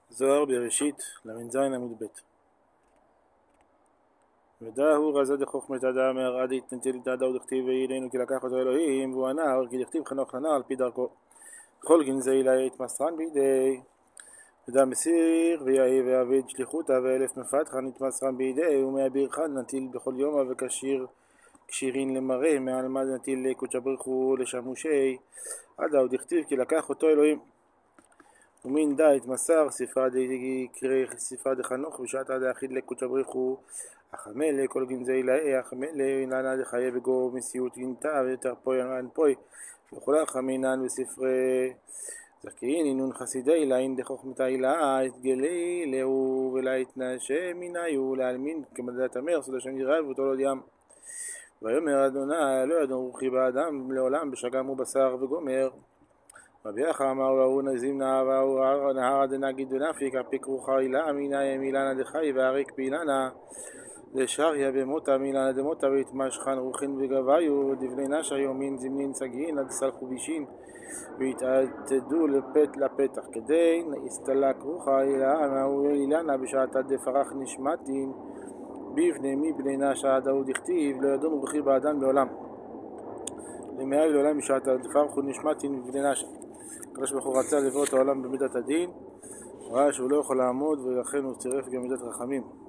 זוהר בראשית ל"ז עמוד ב'. ודאהו רזה דחוכמת אדם מהרעה דהתנצל דעדה ודכתיב ואילנו כי לקח אותו אלוהים והוא הנער כי דכתיב חנוך לנער על פי דרכו וכל גנזי לה יתמסרן בידי ודע מסיר ויהי ועבד שליחותה ואלף מפתחה נתמסרן בידי ומהביר חד נטיל בכל יום וכשיר כשירין למראה מעל מד נטיל לקודש ברכו לשמושי עדה ודכתיב כי לקח אותו אלוהים ומין דה התמסר ספרה דקרא ספרה דחנוך בשעת עד האחיד לקודש ברכו החמלה כל גנזי לאי החמלה איננה דחיה בגו מסיעות גנתה ותרפוי אנפוי וכולה חמינן בספרי זכין אינון חסידי לאין דחוכמתה אילה התגלי לאו ולהתנשא מיניו להלמין כמדת אמר סוד השם יראה ואותו לא דים ויאמר אדוני לא ידון רוחי באדם לעולם בשגם ובשר וגומר רבי אחא אמר והוא נזים והוא נהר דנגיד ונפיק אפיק רוחה אילה מינה מילנה דחי והריק פילנה לשריה במותה מילנה דמותה והתמשכן רוחין וגביו דבני נשה יומין זמנין סגין עד סלחו בישין והתעתדו לפתח כדי הסתלק רוחה אילה מהוא אילנה בשעת עד דפרח נשמתין בבני מבני נשה דאוד הכתיב לא ידון רוחי באדם לעולם למאב לעולם בשעת עד דפרח נשמתין בבני נשה. הקדוש ברוך הוא רצה לבוא את העולם במידת הדין, ראה שהוא לא יכול לעמוד ולכן הוא צירף גם מידת רחמים.